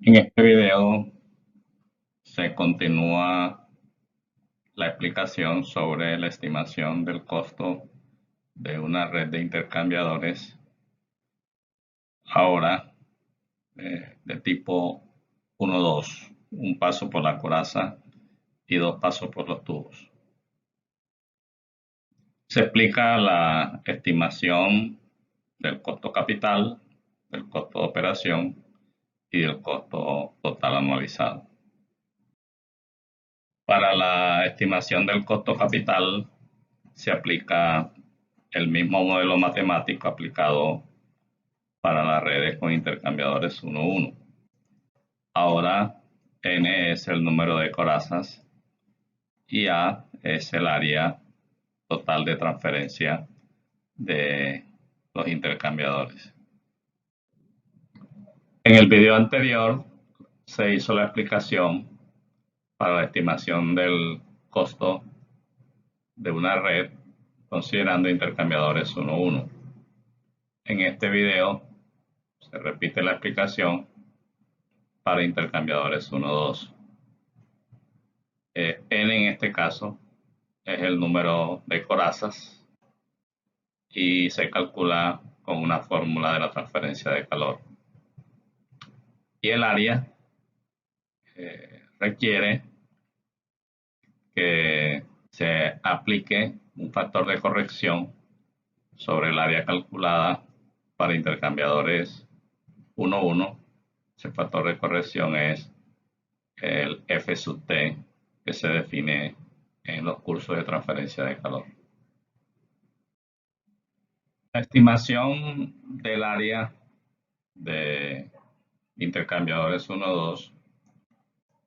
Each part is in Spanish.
En este video se continúa la explicación sobre la estimación del costo de una red de intercambiadores, ahora de tipo 1-2, un paso por la coraza y dos pasos por los tubos. Se explica la estimación del costo capital, del costo de operación y del costo total anualizado. Para la estimación del costo capital se aplica el mismo modelo matemático aplicado para las redes con intercambiadores 1-1. Ahora n es el número de corazas y A es el área total de transferencia de los intercambiadores. En el video anterior se hizo la explicación para la estimación del costo de una red considerando intercambiadores 1-1. En este video se repite la explicación para intercambiadores 1-2. N en este caso es el número de corazas y se calcula con una fórmula de la transferencia de calor. Y el área requiere que se aplique un factor de corrección sobre el área calculada para intercambiadores 1-1. Ese factor de corrección es el F sub T, que se define en los cursos de transferencia de calor. La estimación del área de intercambiadores 1-2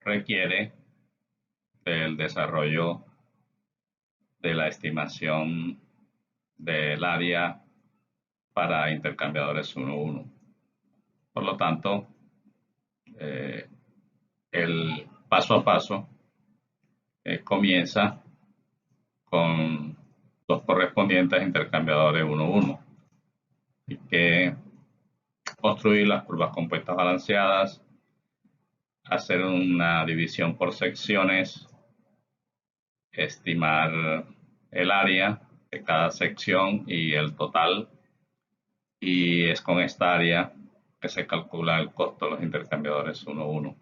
requiere del desarrollo de la estimación del área para intercambiadores 1-1. Por lo tanto, el paso a paso comienza con los correspondientes intercambiadores 1-1. Hay que construir las curvas compuestas balanceadas, hacer una división por secciones, estimar el área de cada sección y el total, y es con esta área que se calcula el costo de los intercambiadores 1-1.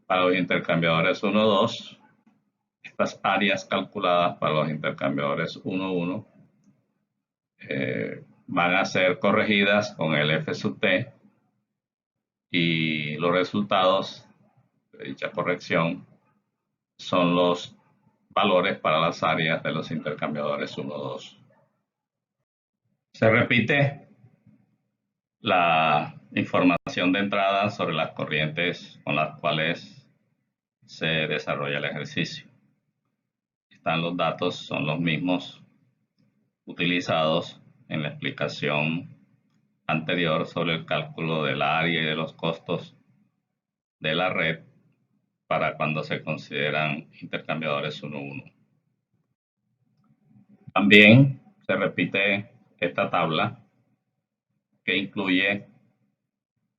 Para los intercambiadores 1-2, estas áreas calculadas para los intercambiadores 1-1 van a ser corregidas con el F sub T y los resultados de dicha corrección son los valores para las áreas de los intercambiadores 1-2. Se repite la información de entrada sobre las corrientes con las cuales se desarrolla el ejercicio. Los datos son los mismos utilizados en la explicación anterior sobre el cálculo del área y de los costos de la red para cuando se consideran intercambiadores 1-1. También se repite esta tabla que incluye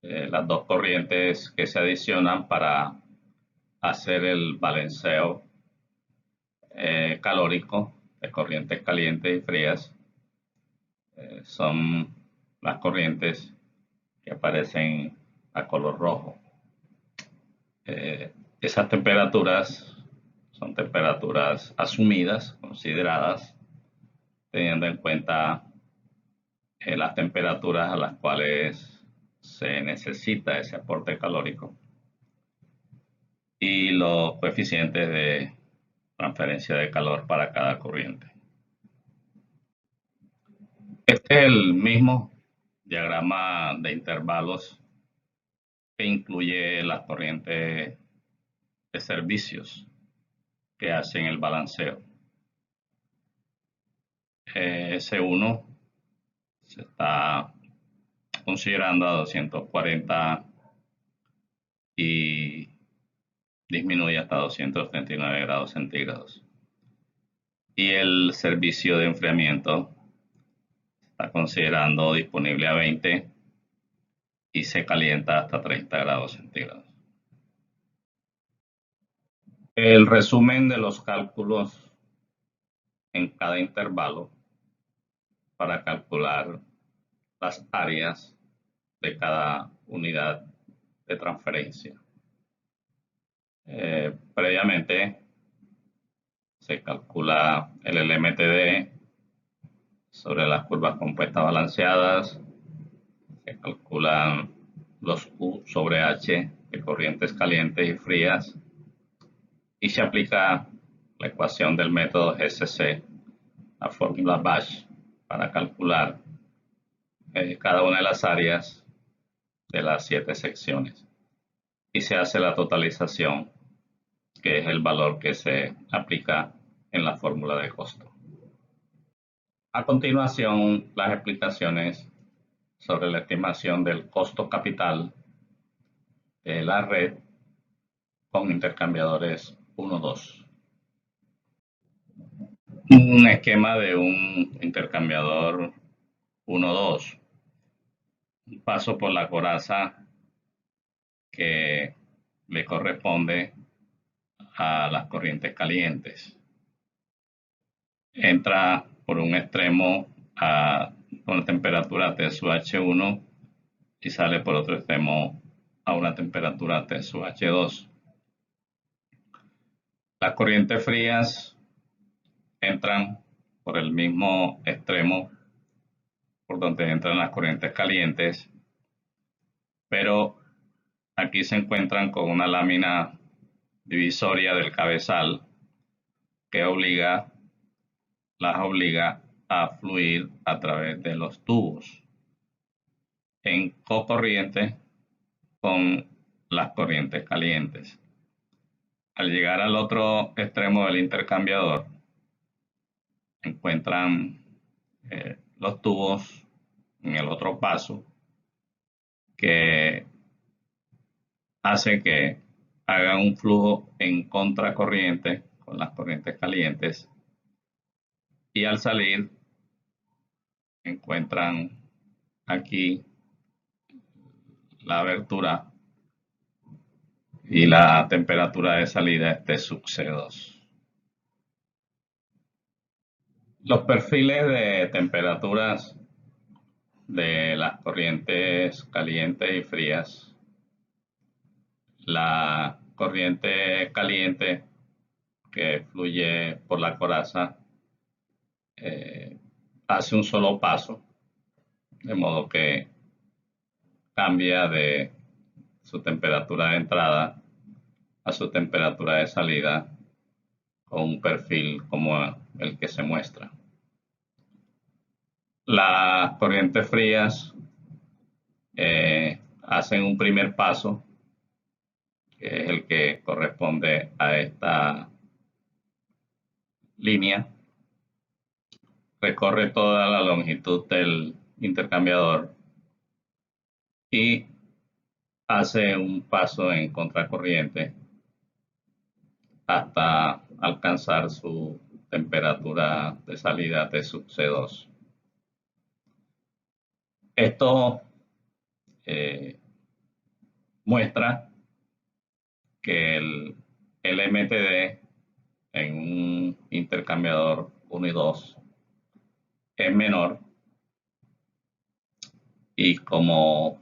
las dos corrientes que se adicionan para hacer el balanceo calórico de corrientes calientes y frías. Son las corrientes que aparecen a color rojo. Esas temperaturas son temperaturas asumidas, consideradas, teniendo en cuenta las temperaturas a las cuales se necesita ese aporte calórico y los coeficientes de transferencia de calor para cada corriente. Este es el mismo diagrama de intervalos que incluye las corrientes de servicios que hacen el balanceo. S1 se está considerando a 240 y disminuye hasta 239 grados centígrados. Y el servicio de enfriamiento está considerando disponible a 20 y se calienta hasta 30 grados centígrados. El resumen de los cálculos en cada intervalo para calcular las áreas de cada unidad de transferencia. Previamente se calcula el LMTD sobre las curvas compuestas balanceadas, se calculan los U sobre H de corrientes calientes y frías y se aplica la ecuación del método GCC, la fórmula Bash, para calcular cada una de las áreas de las 7 secciones y se hace la totalización, que es el valor que se aplica en la fórmula de costo. A continuación, las explicaciones sobre la estimación del costo capital de la red con intercambiadores 1-2. Un esquema de un intercambiador 1-2. Un paso por la coraza que le corresponde a las corrientes calientes. Entra por un extremo con la temperatura T sub H1 y sale por otro extremo a una temperatura T sub H2. Las corrientes frías entran por el mismo extremo por donde entran las corrientes calientes, pero aquí se encuentran con una lámina divisoria del cabezal que las obliga a fluir a través de los tubos en cocorriente con las corrientes calientes. Al llegar al otro extremo del intercambiador, encuentran los tubos en el otro paso que hace que hagan un flujo en contracorriente con las corrientes calientes y al salir encuentran aquí la abertura y la temperatura de salida es T sub C2. Los perfiles de temperaturas de las corrientes calientes y frías. La corriente caliente que fluye por la coraza hace un solo paso, de modo que cambia de su temperatura de entrada a su temperatura de salida con un perfil como el que se muestra. Las corrientes frías hacen un primer paso, que es el que corresponde a esta línea, recorre toda la longitud del intercambiador y hace un paso en contracorriente hasta alcanzar su temperatura de salida T sub C2. Esto muestra que el LMTD en un intercambiador 1 y 2 es menor y como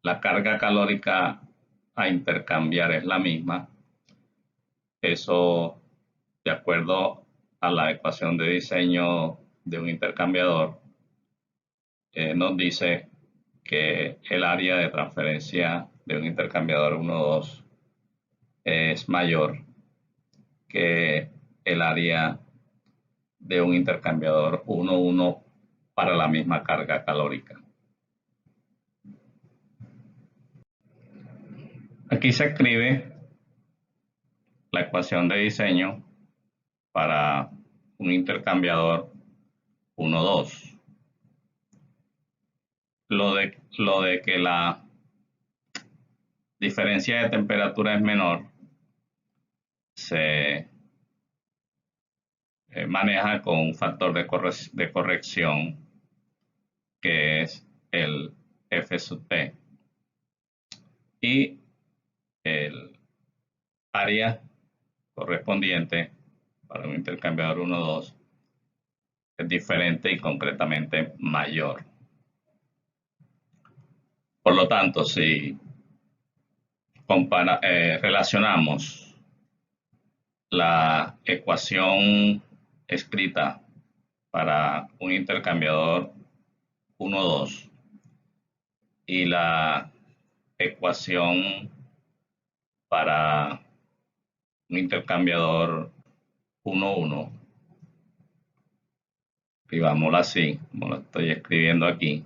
la carga calórica a intercambiar es la misma, eso, de acuerdo a la ecuación de diseño de un intercambiador, nos dice que el área de transferencia de un intercambiador 1-2 es mayor que el área de un intercambiador 1-1 para la misma carga calórica. Aquí se escribe la ecuación de diseño para un intercambiador 1-2. Lo de que la diferencia de temperatura es menor se maneja con un factor de corrección que es el F sub T, y el área correspondiente para un intercambiador 1,2 es diferente y concretamente mayor. Por lo tanto, si relacionamos la ecuación escrita para un intercambiador 1,2 y la ecuación para un intercambiador 1,1, escribámoslo así, como lo estoy escribiendo aquí.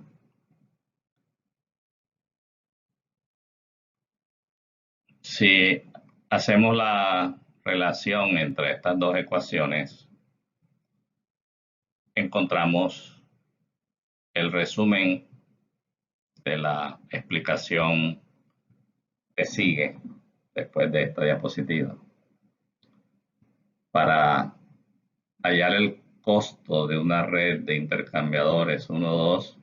Si hacemos la relación entre estas dos ecuaciones, encontramos el resumen de la explicación que sigue después de esta diapositiva. Para hallar el costo de una red de intercambiadores 1,2,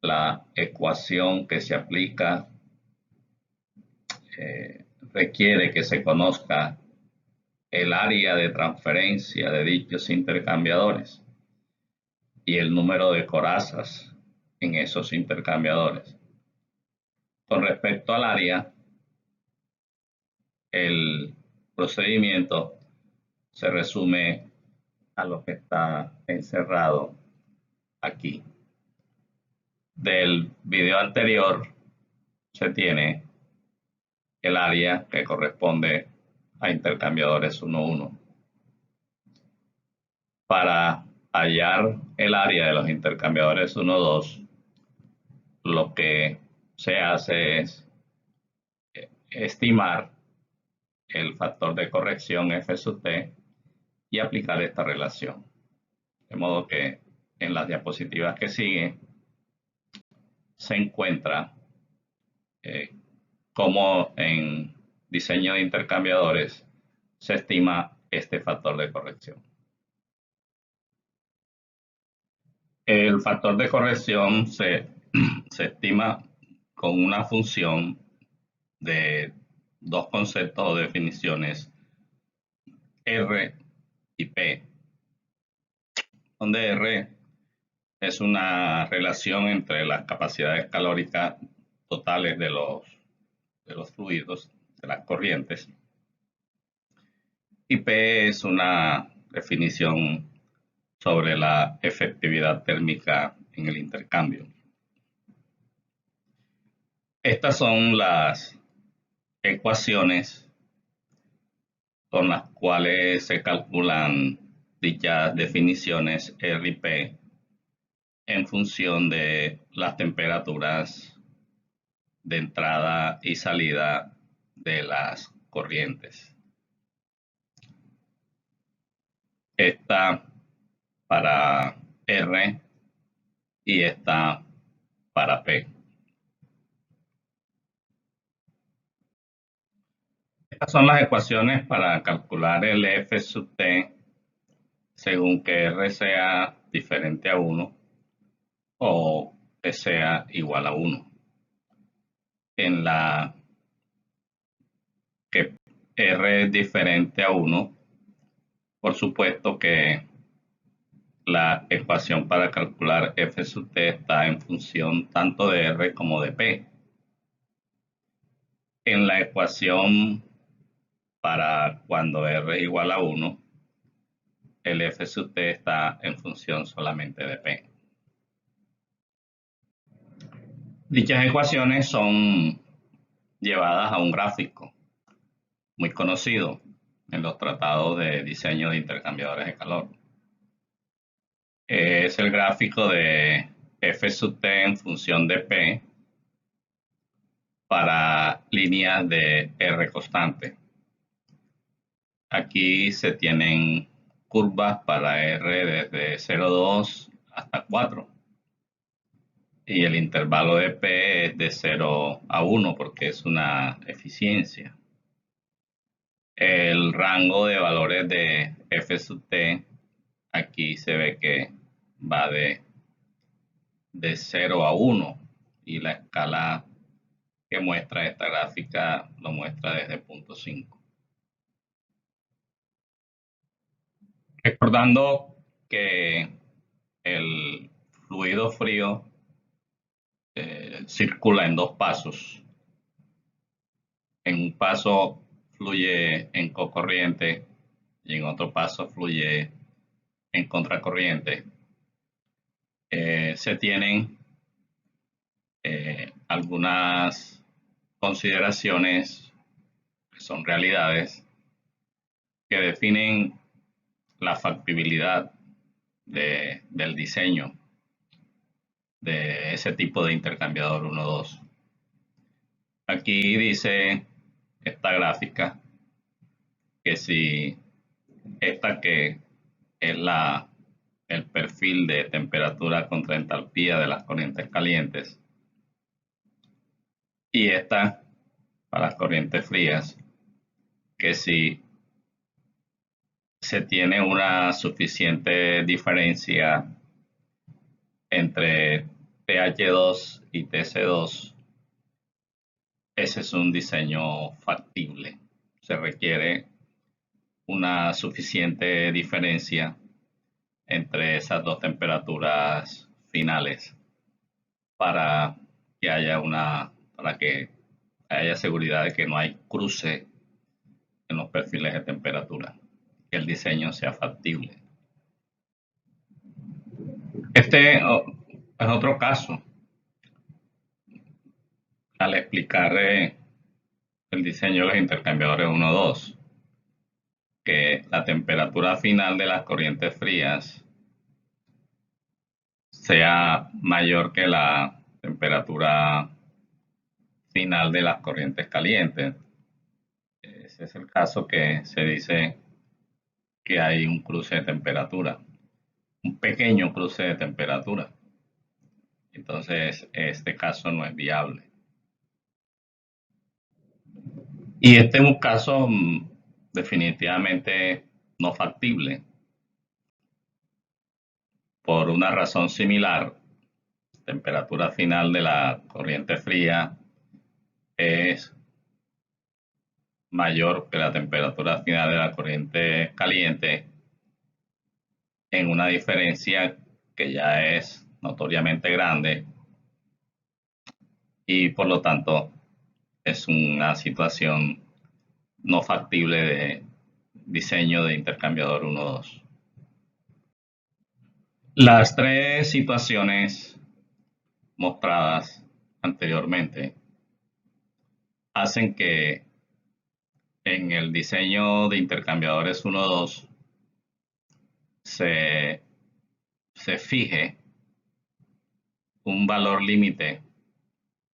la ecuación que se aplica requiere que se conozca el área de transferencia de dichos intercambiadores y el número de corazas en esos intercambiadores. Con respecto al área, el procedimiento se resume a lo que está encerrado aquí. Del video anterior se tiene el área que corresponde a intercambiadores 1,1. Para hallar el área de los intercambiadores 1,2, lo que se hace es estimar el factor de corrección F sub t y aplicar esta relación. De modo que en las diapositivas que siguen se encuentra cómo en diseño de intercambiadores se estima este factor de corrección. El factor de corrección se estima con una función de dos conceptos o definiciones, R y P, donde R es una relación entre las capacidades calóricas totales de los fluidos, de las corrientes, y P es una definición sobre la efectividad térmica en el intercambio. Estas son las ecuaciones con las cuales se calculan dichas definiciones R y P en función de las temperaturas de entrada y salida de las corrientes. Esta para R y esta para P. Estas son las ecuaciones para calcular el F sub t según que R sea diferente a 1 o que sea igual a 1. En la que R es diferente a 1, por supuesto que la ecuación para calcular F sub t está en función tanto de R como de P. En la ecuación para cuando R es igual a 1, el F sub t está en función solamente de P. Dichas ecuaciones son llevadas a un gráfico muy conocido en los tratados de diseño de intercambiadores de calor. Es el gráfico de F sub t en función de P para líneas de R constante. Aquí se tienen curvas para R desde 0,2 hasta 4. Y el intervalo de P es de 0 a 1 porque es una eficiencia. El rango de valores de F sub t, aquí se ve que va de 0 a 1 y la escala que muestra esta gráfica lo muestra desde punto 5. Recordando que el fluido frío circula en dos pasos. En un paso fluye en cocorriente y en otro paso fluye en contracorriente. Se tienen algunas consideraciones que son realidades que definen la factibilidad del diseño de ese tipo de intercambiador 1-2. Aquí dice esta gráfica que si esta que es el perfil de temperatura contra entalpía de las corrientes calientes y esta para las corrientes frías, que si se tiene una suficiente diferencia entre TH2 y TC2, ese es un diseño factible. Se requiere una suficiente diferencia entre esas dos temperaturas finales para que haya seguridad de que no hay cruce en los perfiles de temperatura, que el diseño sea factible. Este es otro caso. Al explicar el diseño de los intercambiadores 1-2, que la temperatura final de las corrientes frías sea mayor que la temperatura final de las corrientes calientes. Ese es el caso que se dice que hay un cruce de temperatura, un pequeño cruce de temperatura. Entonces, este caso no es viable. Y este es un caso definitivamente no factible. Por una razón similar, la temperatura final de la corriente fría es mayor que la temperatura final de la corriente caliente en una diferencia que ya es notoriamente grande y por lo tanto es una situación no factible de diseño de intercambiador 1-2. Las tres situaciones mostradas anteriormente hacen que en el diseño de intercambiadores 1-2 se fije un valor límite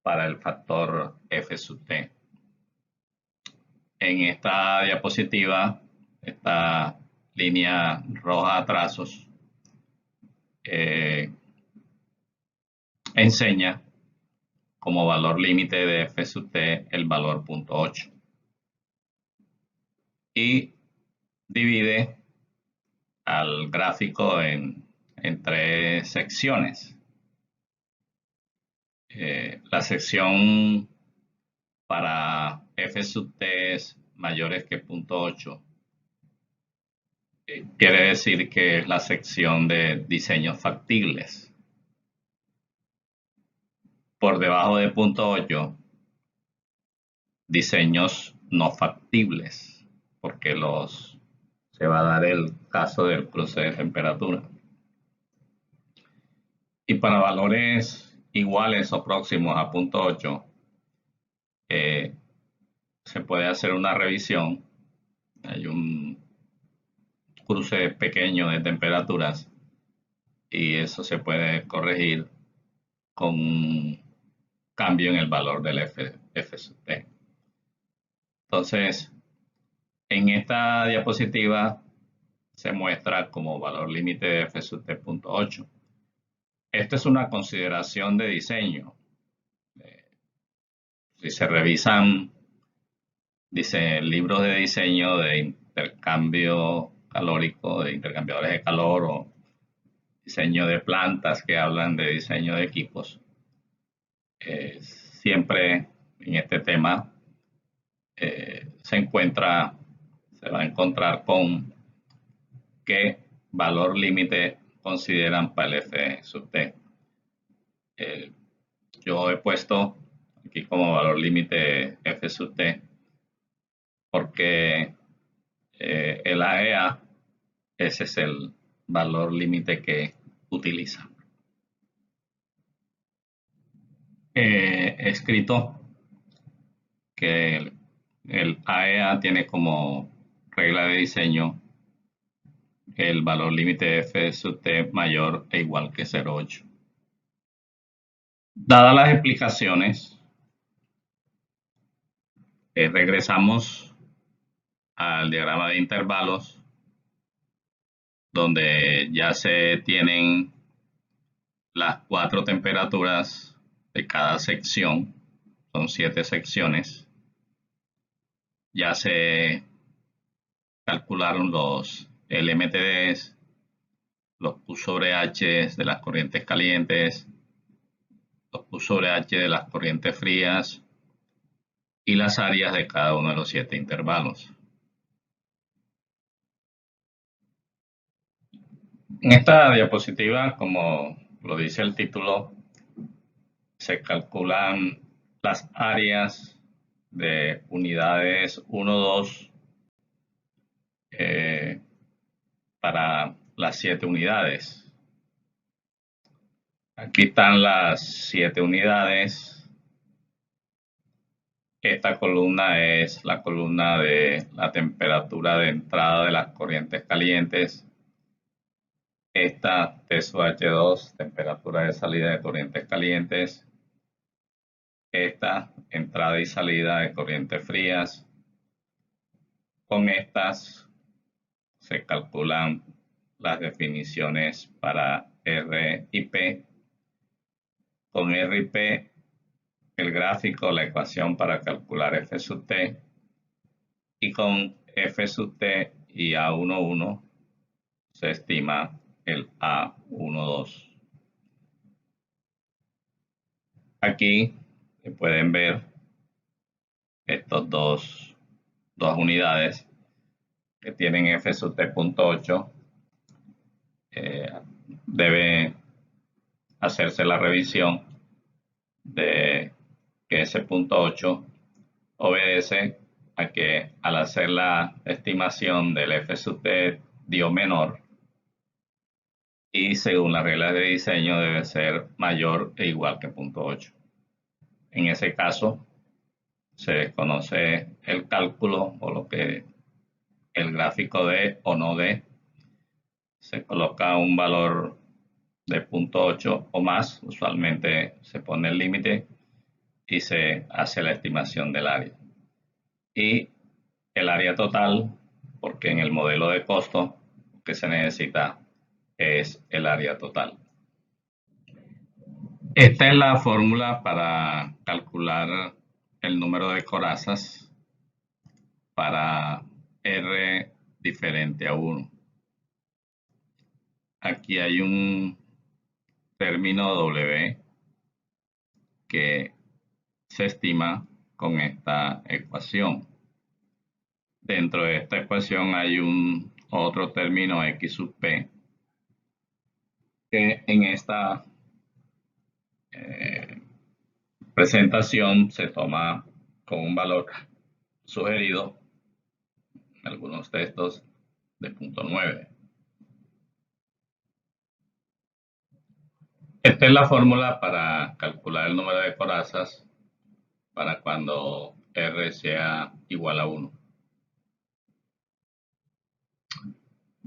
para el factor F sub T. En esta diapositiva, esta línea roja a trazos enseña como valor límite de F sub T el valor 0.8 y divide al gráfico en tres secciones. La sección para F sub T es mayores que 0.8. Quiere decir que es la sección de diseños factibles. Por debajo de 0.8, diseños no factibles, porque se va a dar el caso del cruce de temperatura. Y para valores iguales o próximos a 0.8, se puede hacer una revisión. Hay un cruce pequeño de temperaturas y eso se puede corregir con un cambio en el valor del F sub T. Entonces, en esta diapositiva se muestra como valor límite de F sub T 0.8. Esta es una consideración de diseño. Si se revisan, dice, libros de diseño de intercambio calórico, de intercambiadores de calor o diseño de plantas que hablan de diseño de equipos, siempre en este tema se va a encontrar con qué valor límite consideran para el f sub t. Yo he puesto aquí como valor límite f sub t porque el AEA, ese es el valor límite que utiliza. He escrito que el AEA tiene como regla de diseño el valor límite de f sub t mayor e igual que 0,8. Dadas las explicaciones, regresamos al diagrama de intervalos, donde ya se tienen las 4 temperaturas de cada sección, son 7 secciones. Ya se calcularon los LMTDs, los Q sobre H de las corrientes calientes, los Q sobre H de las corrientes frías y las áreas de cada uno de los 7 intervalos. En esta diapositiva, como lo dice el título, se calculan las áreas de unidades 1, 2 para las 7 unidades. Aquí están las 7 unidades. Esta columna es la columna de la temperatura de entrada de las corrientes calientes. Esta TSOH2, temperatura de salida de corrientes calientes. Esta, entrada y salida de corrientes frías. Con estas se calculan las definiciones para R y P. Con R y P, el gráfico, la ecuación para calcular F sub T. Y con F sub T y A11 se estima el A12. Aquí pueden ver estos dos unidades que tienen F sub T punto 8. Debe hacerse la revisión de que ese punto 8 obedece a que al hacer la estimación del F sub T dio menor, y según las reglas de diseño debe ser mayor e igual que 0.8. En ese caso se desconoce el cálculo o lo que el gráfico dé o no dé. Se coloca un valor de 0.8 o más, usualmente se pone el límite y se hace la estimación del área. Y el área total, porque en el modelo de costo que se necesita es el área total. Esta es la fórmula para calcular el número de corazas para R diferente a 1. Aquí hay un término W que se estima con esta ecuación. Dentro de esta ecuación hay un otro término X sub P que en esta presentación se toma con un valor sugerido en algunos textos de 0.9. Esta es la fórmula para calcular el número de corazas para cuando R sea igual a 1.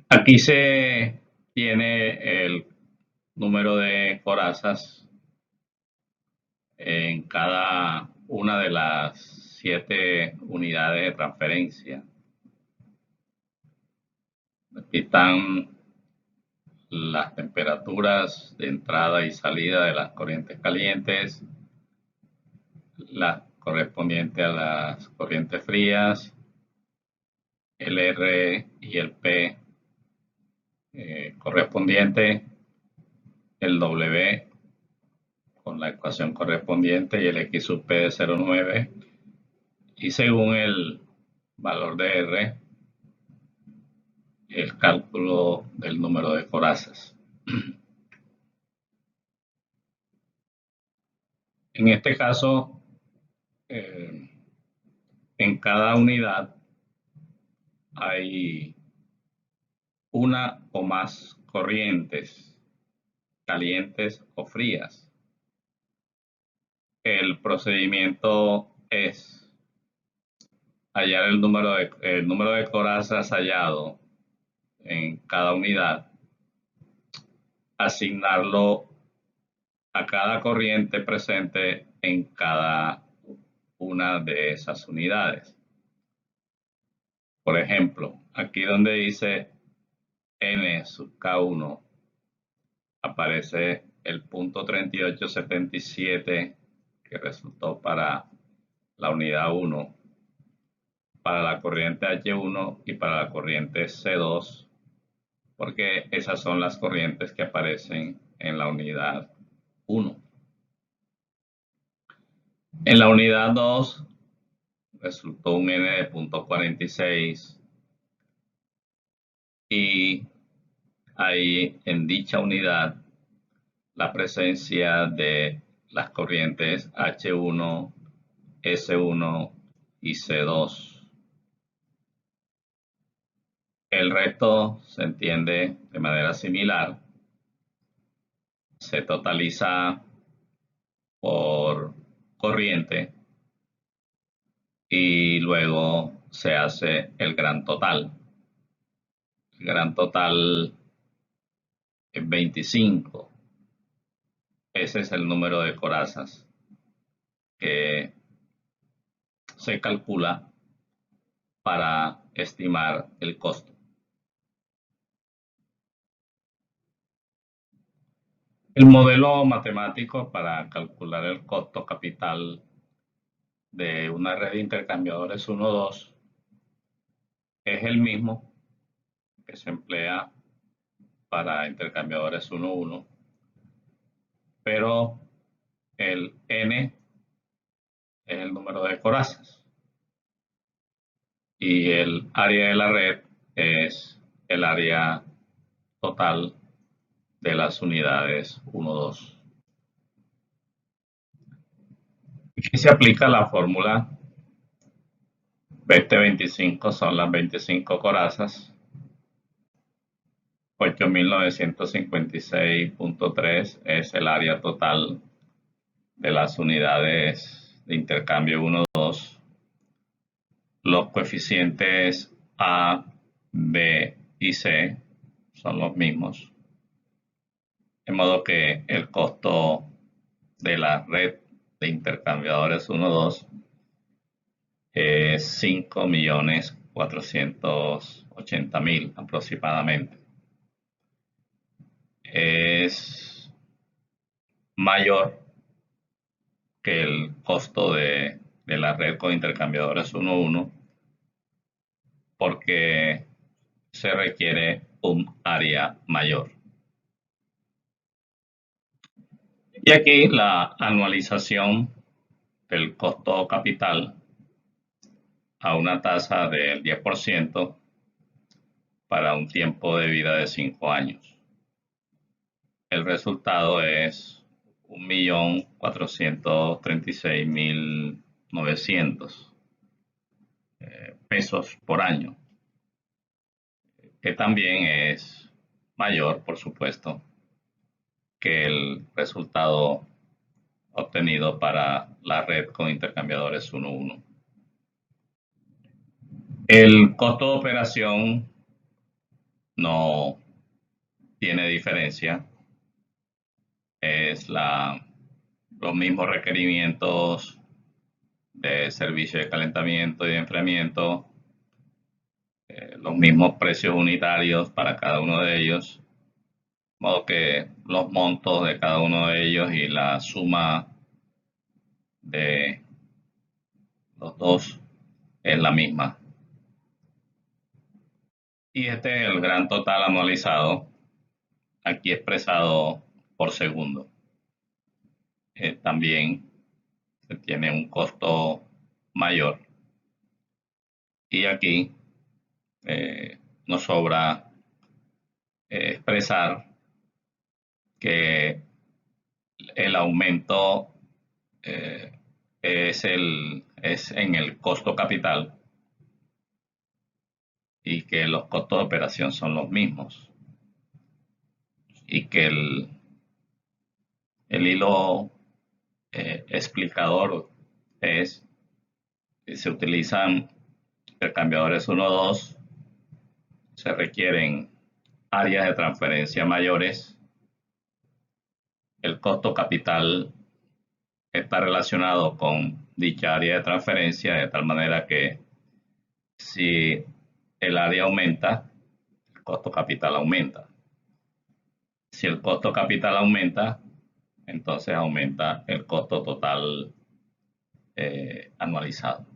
Aquí se tiene el número de corazas en cada una de las 7 unidades de transferencia. Aquí están las temperaturas de entrada y salida de las corrientes calientes, la correspondiente a las corrientes frías, el R y el P correspondiente, el W con la ecuación correspondiente y el x sub p de 0,9, y según el valor de R, el cálculo del número de corazas. En este caso, en cada unidad hay una o más corrientes calientes o frías. El procedimiento es hallar el número de corazas hallado en cada unidad, asignarlo a cada corriente presente en cada una de esas unidades. Por ejemplo, aquí donde dice N sub K1 aparece el punto 3877 que resultó para la unidad 1, para la corriente H1 y para la corriente C2, porque esas son las corrientes que aparecen en la unidad 1. En la unidad 2 resultó un N de 0.46 y hay en dicha unidad la presencia de las corrientes H1, S1 y C2. El resto se entiende de manera similar. Se totaliza por corriente y luego se hace el gran total. El gran total es 25. Ese es el número de corazas que se calcula para estimar el costo. El modelo matemático para calcular el costo capital de una red de intercambiadores 1-2 es el mismo que se emplea para intercambiadores 1-1, pero el N es el número de corazas y el área de la red es el área total de las unidades 1-2. Aquí se aplica la fórmula 20-25 son las 25 corazas, 8.956.3 es el área total de las unidades de intercambio 1-2. Los coeficientes A, B y C son los mismos. De modo que el costo de la red de intercambiadores 1-2 es 5.480.000 aproximadamente. Es mayor que el costo de la red con intercambiadores 1-1 porque se requiere un área mayor. Y aquí la anualización del costo capital a una tasa del 10% para un tiempo de vida de 5 años. El resultado es 1.436.900 pesos por año, que también es mayor, por supuesto, que el resultado obtenido para la red con intercambiadores 1-1. El costo de operación no tiene diferencia. Es los mismos requerimientos de servicio de calentamiento y de enfriamiento, los mismos precios unitarios para cada uno de ellos, de modo que los montos de cada uno de ellos y la suma de los dos es la misma. Y este es el gran total anualizado, aquí expresado por segundo. también se tiene un costo mayor. Y aquí nos sobra expresar que el aumento es en el costo capital y que los costos de operación son los mismos y que el hilo explicador es que se utilizan intercambiadores 1-2, se requieren áreas de transferencia mayores, el costo capital está relacionado con dicha área de transferencia de tal manera que si el área aumenta, el costo capital aumenta. Si el costo capital aumenta, entonces aumenta el costo total anualizado.